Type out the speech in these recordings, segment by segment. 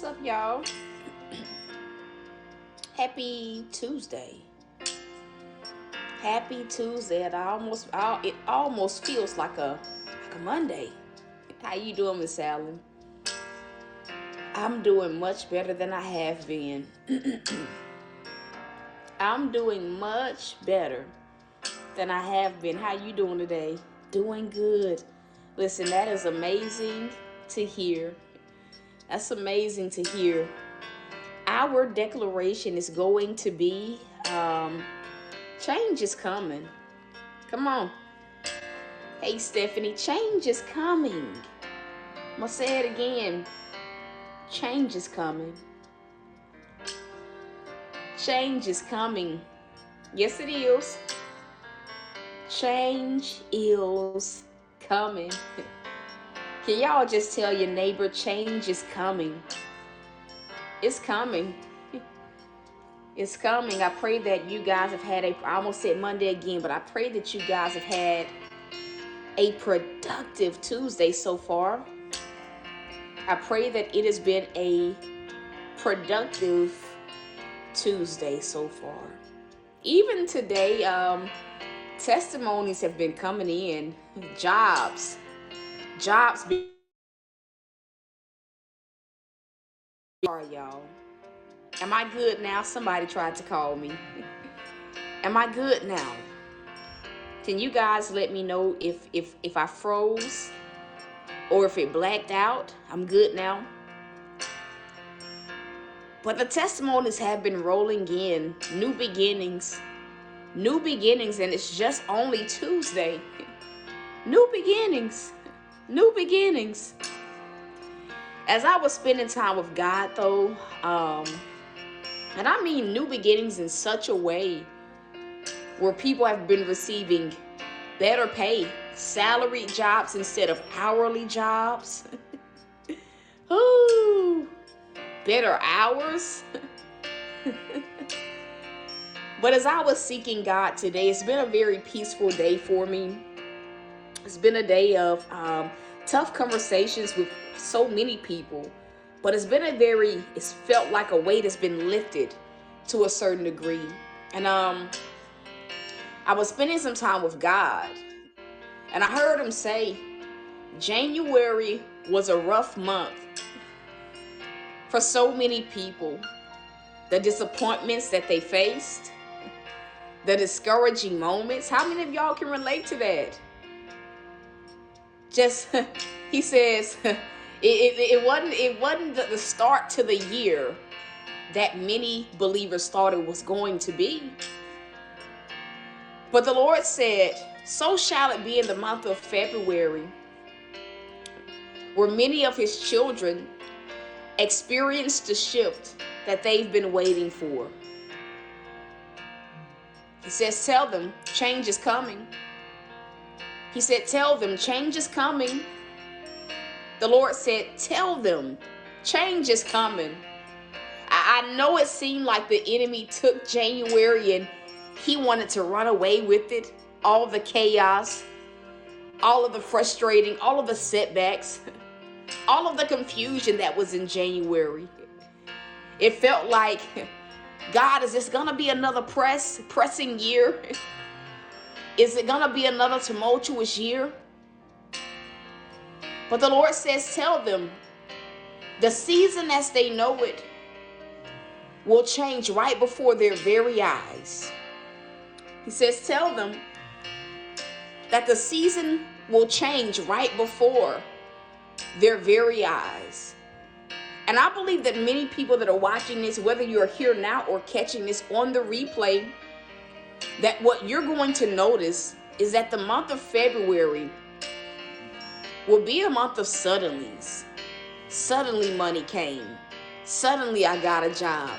What's up, y'all? Happy Tuesday. Happy Tuesday. It almost feels like a Monday. How you doing, Miss Allen? I'm doing much better than I have been. I'm doing much better than I have been. How you doing today? Doing good. Listen, that is amazing to hear. That's amazing to hear. Our declaration is going to be change is coming. Come on. Hey, Stephanie, change is coming. I'm going to say it again. Change is coming. Change is coming. Yes, it is. Change is coming. Can y'all just tell your neighbor, change is coming? It's coming. It's coming. I pray that you guys have had I almost said Monday again, but I pray that you guys have had a productive Tuesday so far. I pray that it has been a productive Tuesday so far. Even today, testimonies have been coming in. Jobs Sorry, y'all. Am I good now? Somebody tried to call me. Am I good now? Can you guys let me know if I froze or if it blacked out? I'm good now. But the testimonies have been rolling in. New beginnings, and it's just only Tuesday. New beginnings. As I was spending time with God, though, and I mean new beginnings in such a way where people have been receiving better pay, salaried jobs instead of hourly jobs. Ooh, better hours. But as I was seeking God today, it's been a very peaceful day for me. It's been a day of tough conversations with so many people, but it's felt like a weight has been lifted to a certain degree. And I was spending some time with God, and I heard him say, January was a rough month for so many people. The disappointments that they faced, the discouraging moments. How many of y'all can relate to that? He says, it wasn't the start to the year that many believers thought it was going to be. But the Lord said, so shall it be in the month of February, where many of his children experienced the shift that they've been waiting for. He says, tell them change is coming. He said, tell them change is coming. The Lord said, tell them change is coming. I know it seemed like the enemy took January and he wanted to run away with it. All the chaos, all of the frustrating, all of the setbacks, all of the confusion that was in January. It felt like, God, is this going to be another pressing year? Is it going to be another tumultuous year? But the Lord says, tell them the season as they know it will change right before their very eyes. He says, tell them that the season will change right before their very eyes. And I believe that many people that are watching this, whether you're here now or catching this on the replay, that what you're going to notice is that the month of February will be a month of suddenlies. Suddenly money came. Suddenly I got a job.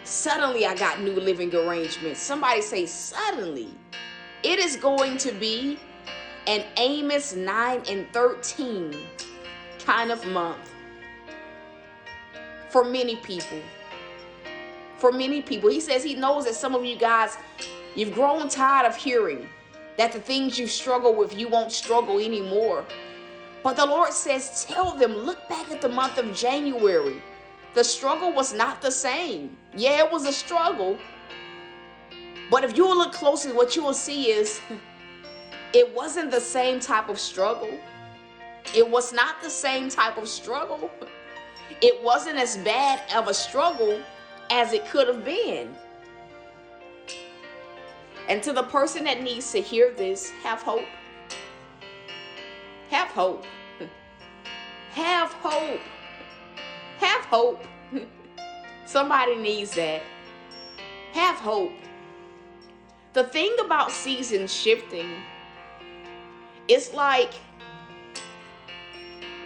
Suddenly I got new living arrangements. Somebody say suddenly. It is going to be an Amos 9:13 kind of month for many people. For many people. He says he knows that some of you guys, you've grown tired of hearing that the things you struggle with, you won't struggle anymore. But the Lord says, tell them, look back at the month of January. The struggle was not the same. Yeah, it was a struggle. But if you will look closely, what you will see is it wasn't the same type of struggle. It was not the same type of struggle. It wasn't as bad of a struggle as it could have been. And to the person that needs to hear this, have hope. Have hope. Have hope. Have hope. Somebody needs that. Have hope. The thing about season shifting, it's like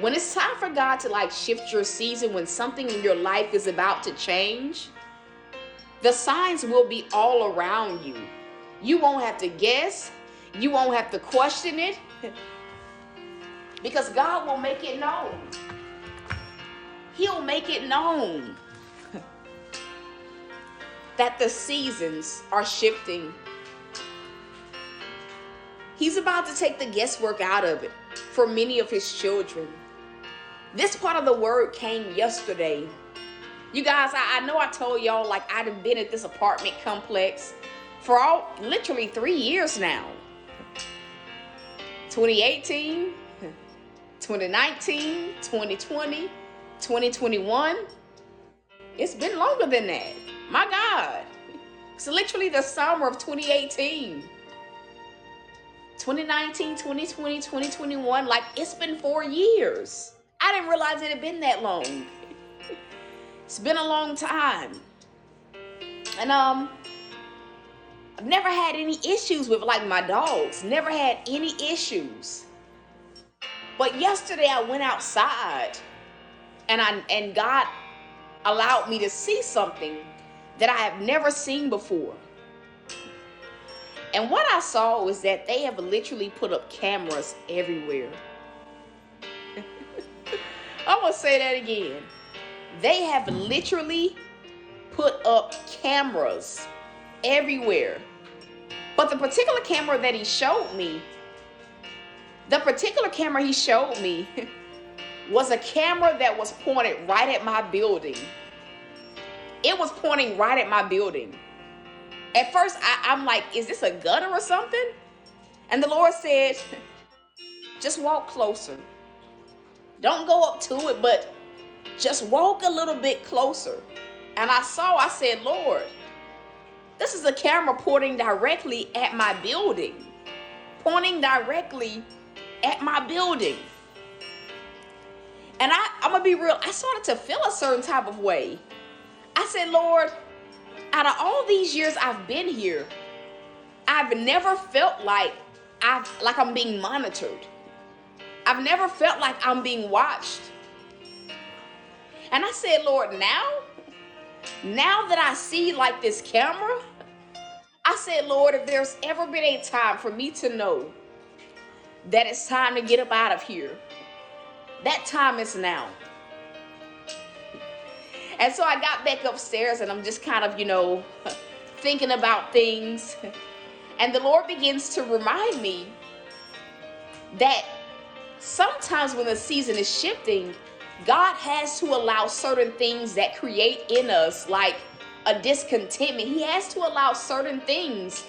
when it's time for God to like shift your season, when something in your life is about to change, the signs will be all around you. You won't have to guess. You won't have to question it. Because God will make it known. He'll make it known that the seasons are shifting. He's about to take the guesswork out of it for many of his children. This part of the word came yesterday. You guys, I know I told y'all like I've been at this apartment complex for literally 3 years now. 2018, 2019, 2020, 2021. It's been longer than that. My God. It's literally the summer of 2018. 2019, 2020, 2021. Like it's been 4 years. I didn't realize it had been that long. It's been a long time. And I've never had any issues with like my dogs. Never had any issues. But yesterday I went outside and God allowed me to see something that I have never seen before. And what I saw was that they have literally put up cameras everywhere. I'm going to say that again. They have literally put up cameras everywhere. But the particular camera that he showed me, was a camera that was pointed right at my building. It was pointing right at my building. At first, I'm like, is this a gutter or something? And the Lord said, just walk closer. Don't go up to it, but just walk a little bit closer. And I said, Lord, this is a camera pointing directly at my building. Pointing directly at my building. And I'm going to be real, I started to feel a certain type of way. I said, Lord, out of all these years I've been here, I've never felt like I'm being monitored. I've never felt like I'm being watched. And I said, Lord, now that I see like this camera, I said, Lord, if there's ever been a time for me to know that it's time to get up out of here, that time is now. And so I got back upstairs and I'm just kind of, thinking about things. And the Lord begins to remind me that sometimes when the season is shifting, God has to allow certain things that create in us like a discontentment. He has to allow certain things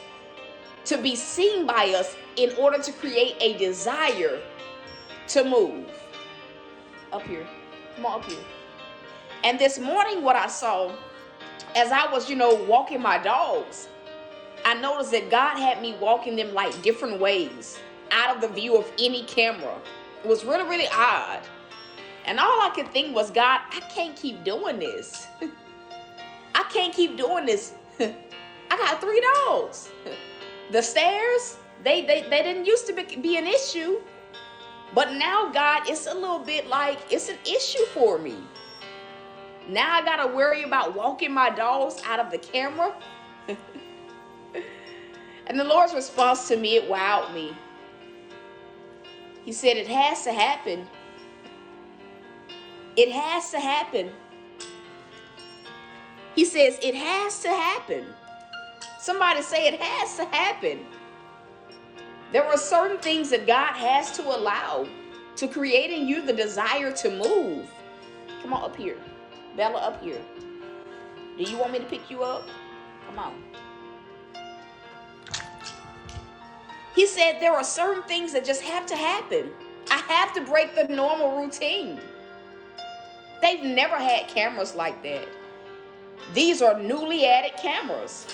to be seen by us in order to create a desire to move. Up here. Come on, up here. And this morning, what I saw, as I was, walking my dogs, I noticed that God had me walking them like different ways out of the view of any camera. It was really, really odd. And all I could think was, God, I can't keep doing this. I can't keep doing this. I got 3 dogs. The stairs, they didn't used to be an issue. But now, God, it's a little bit like it's an issue for me. Now I gotta worry about walking my dogs out of the camera. And the Lord's response to me, it wowed me. He said, it has to happen. It has to happen. He says, it has to happen. Somebody say, it has to happen. There are certain things that God has to allow to create in you the desire to move. Come on up here. Bella, up here. Do you want me to pick you up? Come on. He said there are certain things that just have to happen. I have to break the normal routine. They've never had cameras like that. These are newly added cameras.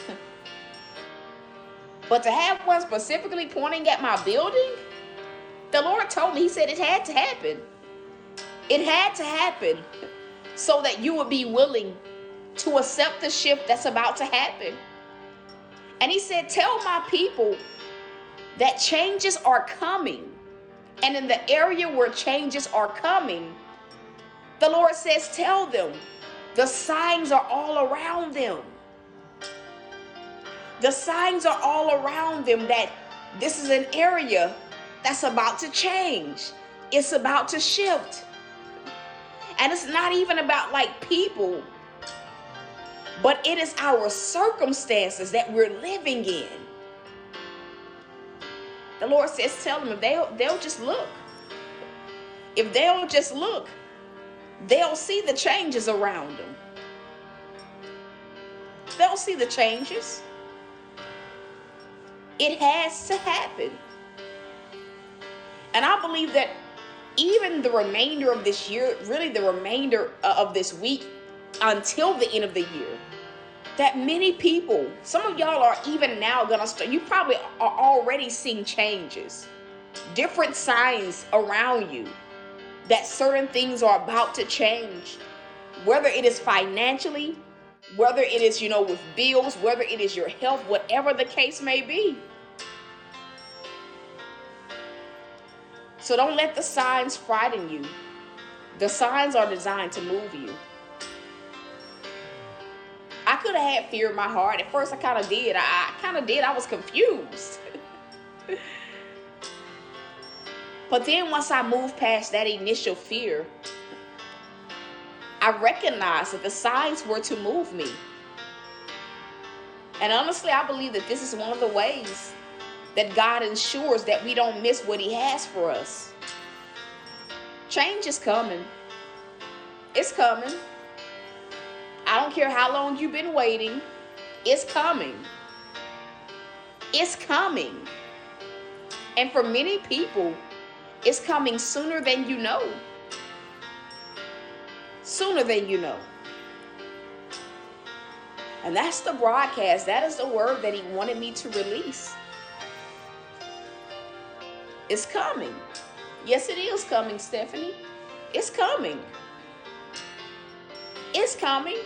But to have one specifically pointing at my building, the Lord told me, he said it had to happen. It had to happen so that you would be willing to accept the shift that's about to happen. And he said, tell my people that changes are coming. And in the area where changes are coming, the Lord says, tell them the signs are all around them. The signs are all around them that this is an area that's about to change. It's about to shift. And it's not even about like people, but it is our circumstances that we're living in. The Lord says, tell them if they'll just look. If they'll just look, they'll see the changes around them. They'll see the changes. It has to happen. And I believe that even the remainder of this year, really the remainder of this week until the end of the year, that many people, some of y'all are even now gonna start, you probably are already seeing changes, different signs around you that certain things are about to change, whether it is financially, whether it is, with bills, whether it is your health, whatever the case may be. So don't let the signs frighten you. The signs are designed to move you. I could have had fear in my heart. At first I kind of did. I was confused. But then once I moved past that initial fear, I recognized that the signs were to move me. And honestly, I believe that this is one of the ways that God ensures that we don't miss what he has for us. Change is coming. It's coming. I don't care how long you've been waiting. It's coming. It's coming. And for many people, it's coming sooner than you know. Sooner than you know. And that's the broadcast. That is the word that he wanted me to release. It's coming. Yes, it is coming, Stephanie. It's coming. It's coming.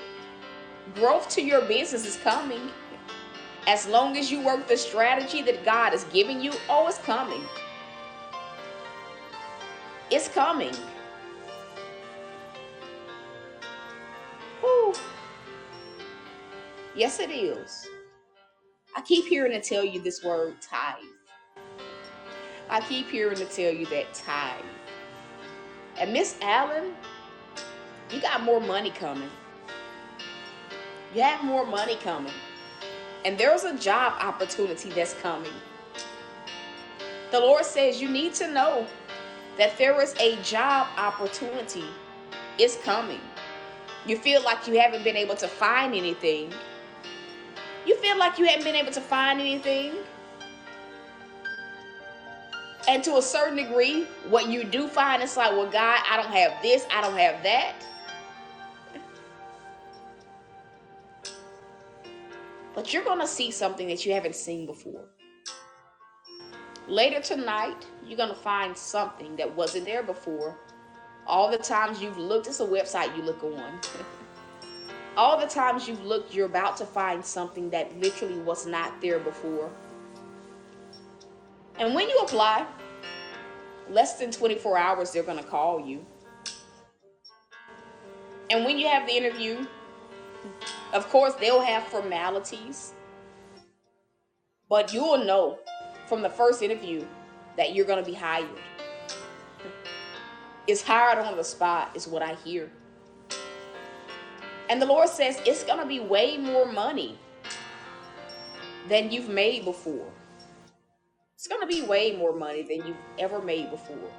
Growth to your business is coming. As long as you work the strategy that God is giving you, it's coming. It's coming. Whew. Yes, it is. I keep hearing to tell you this word, tithe. I keep hearing to tell you that tithe. And Miss Allen, you got more money coming. You have more money coming. And there's a job opportunity that's coming. The Lord says you need to know that there is a job opportunity. It's coming. You feel like you haven't been able to find anything. You feel like you haven't been able to find anything. And to a certain degree, what you do find, it's like, well, God, I don't have this, I don't have that. But you're going to see something that you haven't seen before. Later tonight, you're going to find something that wasn't there before. All the times you've looked, it's a website you look on. All the times you've looked, you're about to find something that literally was not there before. And when you apply, less than 24 hours, they're going to call you. And when you have the interview, of course, they'll have formalities, but you'll know from the first interview that you're going to be hired. It's hired on the spot, is what I hear. And the Lord says it's going to be way more money than you've made before. It's going to be way more money than you've ever made before.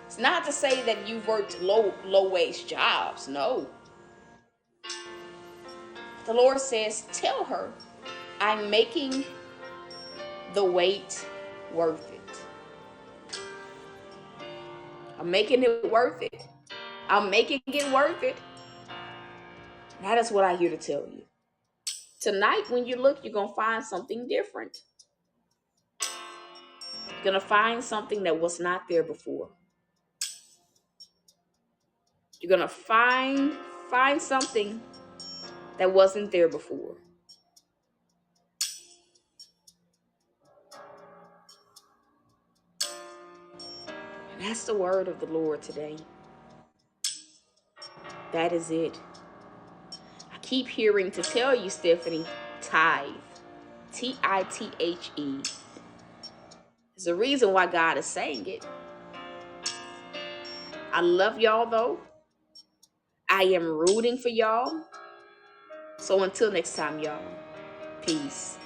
It's not to say that you've worked low wage jobs. No. The Lord says, tell her, I'm making the wait worth it. I'm making it worth it. I'm making it worth it. That is what I hear to tell you. Tonight, when you look, you're going to find something different. You're going to find something that was not there before. You're going to find something that wasn't there before. And that's the word of the Lord today. That is it. I keep hearing to tell you, Stephanie, tithe. T-I-T-H-E. There's a reason why God is saying it. I love y'all though. I am rooting for y'all. So until next time, y'all. Peace.